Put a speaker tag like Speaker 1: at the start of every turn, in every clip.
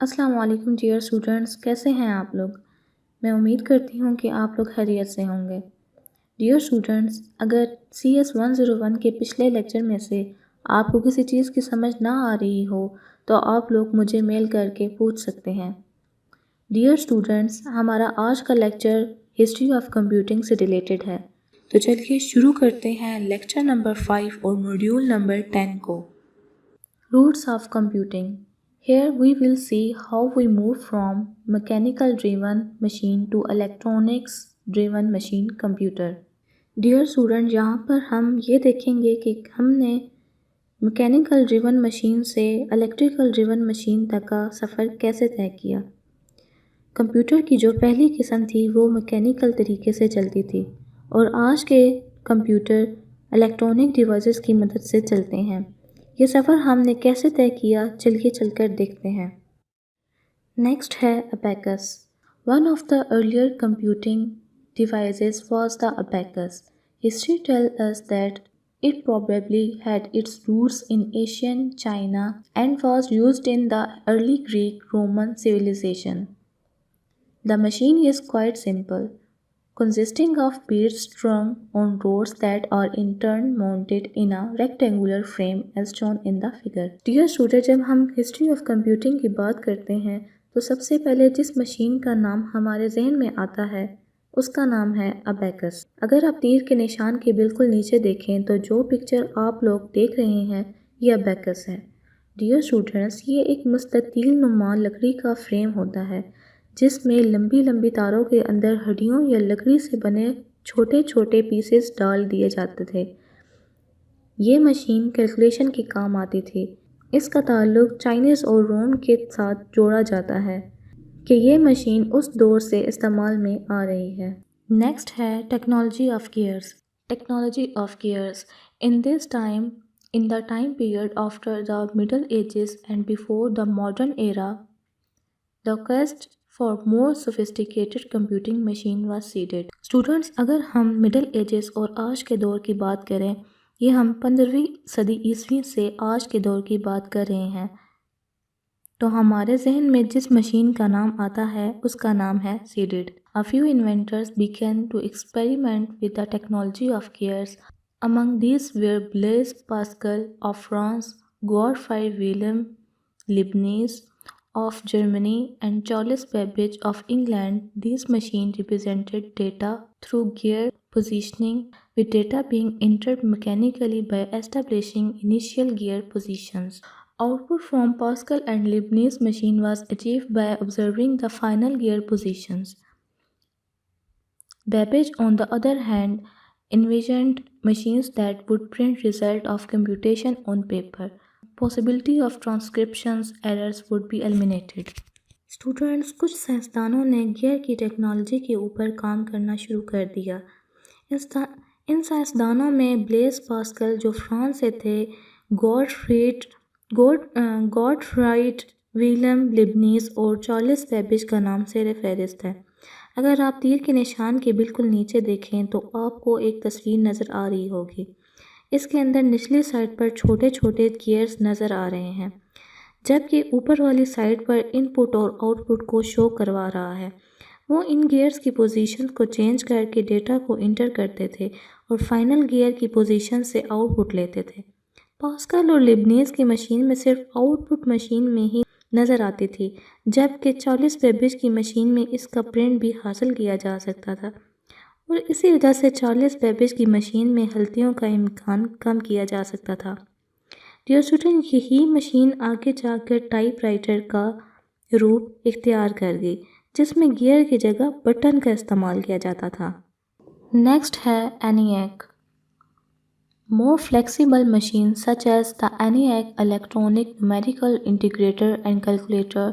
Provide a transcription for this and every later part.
Speaker 1: अस्सलाम वालेकुम dear students, कैसे हैं आप लोग। मैं उम्मीद करती हूँ कि आप लोग खैरियत से होंगे। डियर स्टूडेंट्स, अगर CS 101 के पिछले लेक्चर में से आपको किसी चीज़ की समझ ना आ रही हो तो आप लोग मुझे मेल करके पूछ सकते हैं। डियर स्टूडेंट्स, हमारा आज का लेक्चर हिस्ट्री ऑफ कंप्यूटिंग से रिलेटेड है। तो चलिए शुरू करते हैं लेक्चर नंबर 5 और मॉड्यूल नंबर 10 को। Roots of computing. Here we will see how we move from mechanical driven machine to electronics driven machine computer. Dear student, यहाँ पर हम ये देखेंगे कि हमने मैकेनिकल ड्रिवन मशीन से इलेक्ट्रिकल ड्रिवन मशीन तक का सफ़र कैसे तय किया। कंप्यूटर की जो पहली किस्म थी वो मैकेनिकल तरीके से चलती थी और आज के कंप्यूटर इलेक्ट्रॉनिक डिवाइसेस की मदद से चलते हैं। ये सफ़र हमने कैसे तय किया, चलिए चलकर देखते हैं। नेक्स्ट है abacus. One of the earlier computing devices was the abacus. History tell us that it probably had its roots in ancient China and was used in the early Greek-Roman civilization. The machine is quite simple, consisting of beads strung on rods that are in turn mounted in a rectangular frame as shown in the figure. Dear student, जब हम history of computing की बात करते हैं तो सबसे पहले जिस मशीन का नाम हमारे जहन में आता है उसका नाम है अबैकस। अगर आप तीर के निशान के बिल्कुल नीचे देखें तो जो पिक्चर आप लोग देख रहे हैं ये अबैकस है। डियर स्टूडेंट्स, ये एक मुस्ततील नुमा लकड़ी का फ्रेम होता है जिसमें लंबी लंबी तारों के अंदर हड्डियों या लकड़ी से बने छोटे छोटे पीसेस डाल दिए जाते थे। ये मशीन कैलकुलेशन के काम आती थी। इसका ताल्लुक चाइनीज़ और रोम के साथ जोड़ा जाता है कि ये मशीन उस दौर से इस्तेमाल में आ रही है। नेक्स्ट है technology of gears. Technology of gears in this time in the time period after the Middle Ages and before the modern era, the quest for more sophisticated computing machine was seeded. Students, अगर हम middle edges और आज के दौर की बात करें, ये हम 15वीं सदी ईस्वी से आज के दौर की बात कर रहे हैं, तो हमारे जहन में जिस मशीन का नाम आता है उसका नाम है seeded. A few inventors began to experiment with the technology of gears. Among these were Blaise Pascal of France, Gottfried Wilhelm Leibniz of Germany, and Charles Babbage of England. These machines represented data through gear positioning, with data being entered mechanically by establishing initial gear positions. Output from Pascal and Leibniz machine was achieved by observing the final gear positions. Babbage, on the other hand, envisioned machines that would print result of computation on paper. Possibility of transcriptions errors would be eliminated. Students, कुछ साइंसदानों ने gear की technology के ऊपर काम करना शुरू कर दिया। इन साइंसदानों में ब्लेस पास्कल जो फ्रांस से थे, गॉडफ्राइड विलियम लिबनीज और चार्ल्स बेबेज का नाम से फहरिस्त है। अगर आप तीर के निशान के बिल्कुल नीचे देखें तो आपको एक तस्वीर नज़र आ रही होगी। इसके अंदर निचली साइड पर छोटे छोटे गियर्स नज़र आ रहे हैं, जबकि ऊपर वाली साइड पर इनपुट और आउटपुट को शो करवा रहा है। वो इन गियर्स की पोजीशन को चेंज करके डेटा को इंटर करते थे और फाइनल गियर की पोजीशन से आउटपुट लेते थे। पास्कल और लिबनीज की मशीन में सिर्फ आउटपुट मशीन में ही नज़र आती थी, जबकि चार्ल्स बेबेज की मशीन में इसका प्रिंट भी हासिल किया जा सकता था और इसी वजह से चार्ल्स बेबेज की मशीन में गलतियों का इम्कान कम किया जा सकता था। डियर स्टूडेंट, यही मशीन आगे जाकर टाइपराइटर का रूप इख्तियार कर गई, जिसमें गियर की जगह बटन का इस्तेमाल किया जाता था। नेक्स्ट है ENIAC। More flexible machines such as the ENIAC electronic numerical integrator and calculator,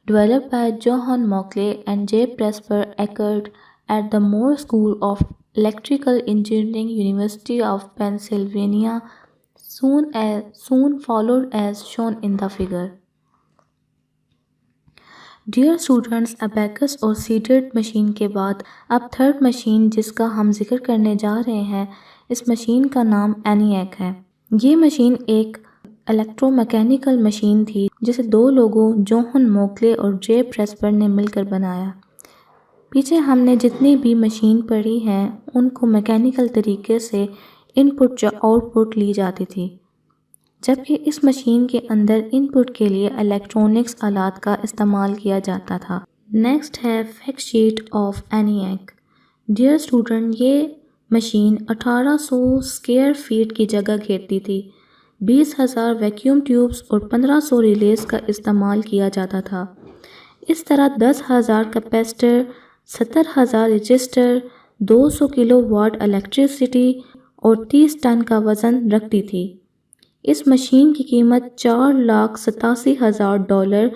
Speaker 1: developed by Johann Mauchly and J. Presper Eckert at the Moore School of Electrical Engineering, University of Pennsylvania, soon followed as shown in the figure. Dear students, abacus और सीडेड machine के बाद अब third machine जिसका हम जिक्र करने जा रहे हैं, इस मशीन का नाम ENIAC है। ये मशीन एक इलेक्ट्रोमैकेनिकल मशीन थी जिसे दो लोगों जॉन मोकले और जे प्रेसपर ने मिलकर बनाया। पीछे हमने जितनी भी मशीन पढ़ी हैं उनको मैकेनिकल तरीके से इनपुट या आउटपुट ली जाती थी, जबकि इस मशीन के अंदर इनपुट के लिए इलेक्ट्रॉनिक्स आलात का इस्तेमाल किया जाता था। नेक्स्ट है fact sheet of ENIAC. Dear student, ये मशीन 1800 स्क्वायर फीट की जगह घेरती थी। 20,000 वैक्यूम ट्यूब्स और 1500 रिलेज का इस्तेमाल किया जाता था। इस तरह 10,000 कैपेसिटर, 70,000 रजिस्टर, 200 किलोवाट इलेक्ट्रिसिटी और 30 टन का वज़न रखती थी। इस मशीन की कीमत $4,87,000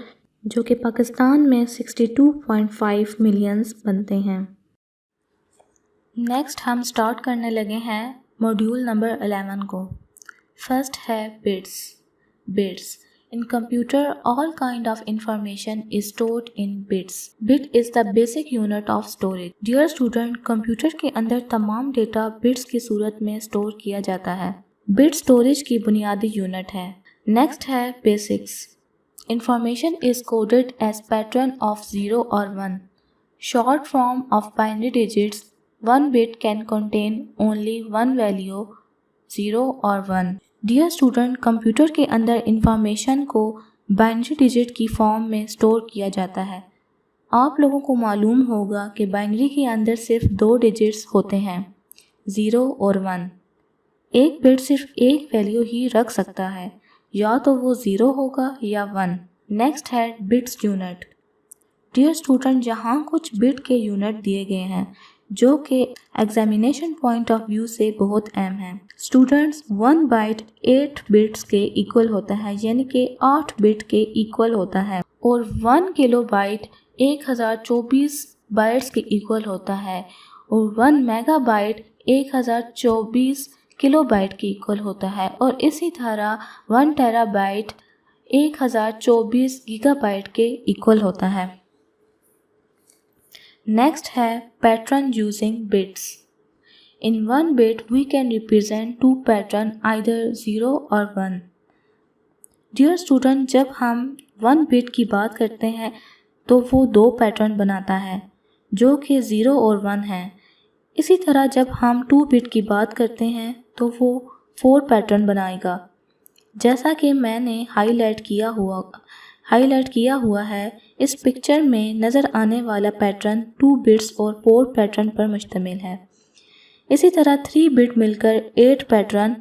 Speaker 1: जो कि पाकिस्तान में 62.5 मिलियंस बनते हैं। नेक्स्ट हम स्टार्ट करने लगे हैं मॉड्यूल नंबर 11 को। फर्स्ट है bits. Bits in computer all kind of information is stored in bits. Bit is the basic unit of storage. Dear student, computer के अंदर तमाम डेटा बिट्स की सूरत में स्टोर किया जाता है। बिट स्टोरेज की बुनियादी यूनिट है। नेक्स्ट है basics. Information is coded as pattern of 0 और 1, short form of binary digits. 1 bit can contain only 1 value, 0 और 1। डियर स्टूडेंट, कंप्यूटर के अंदर इंफॉर्मेशन को बाइनरी डिजिट की फॉर्म में स्टोर किया जाता है। आप लोगों को मालूम होगा कि बाइनरी के अंदर सिर्फ 2 डिजिट्स होते हैं, 0 और 1। एक बिट सिर्फ एक वैल्यू ही रख सकता है, या तो वो 0 होगा या 1। नेक्स्ट है बिट्स यूनिट। डियर स्टूडेंट, यहाँ कुछ बिट के यूनिट दिए गए हैं जो कि एग्जामिनेशन पॉइंट ऑफ व्यू से बहुत अहम है। स्टूडेंट्स, 1 बाइट 8 बिट्स के इक्वल होता है, यानी कि 8 बिट के इक्वल होता है, और 1 किलोबाइट 1024 बाइट्स के इक्वल होता है, और 1 मेगाबाइट 1024 किलोबाइट के इक्वल होता है, और इसी तरह 1 टेराबाइट 1024 गीगाबाइट के इक्वल होता है। नेक्स्ट है pattern using bits. In 1 bit we can represent 2 pattern either 0 और 1। डियर स्टूडेंट, जब हम 1 bit की बात करते हैं तो वो 2 पैटर्न बनाता है जो कि 0 और 1 है। इसी तरह जब हम 2 bit की बात करते हैं तो वो 4 पैटर्न बनाएगा। जैसा कि मैंने हाईलाइट किया हुआ है, इस पिक्चर में नज़र आने वाला पैटर्न 2 बिट्स और 4 पैटर्न पर मुश्तमिल है। इसी तरह 3 बिट मिलकर 8 पैटर्न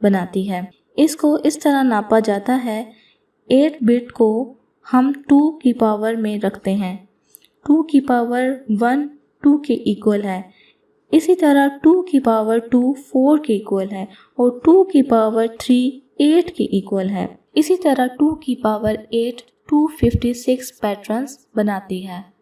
Speaker 1: बनाती है। इसको इस तरह नापा जाता है, 8 बिट को हम 2 की पावर में रखते हैं। 2 की पावर 1 2 के इक्वल है। इसी तरह 2 की पावर 2 4 के इक्वल है, और 2 की पावर 3 8 के इक्वल है। इसी तरह 2 की पावर 8 256 पैटर्न्स बनाती है।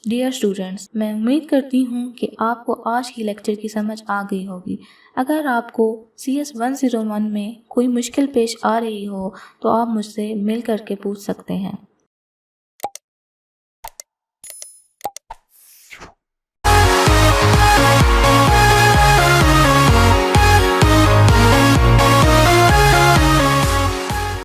Speaker 1: डियर स्टूडेंट्स, मैं उम्मीद करती हूँ कि आपको आज की लेक्चर की समझ आ गई होगी। अगर आपको CS 101 में कोई मुश्किल पेश आ रही हो तो आप मुझसे मिल करके पूछ सकते हैं।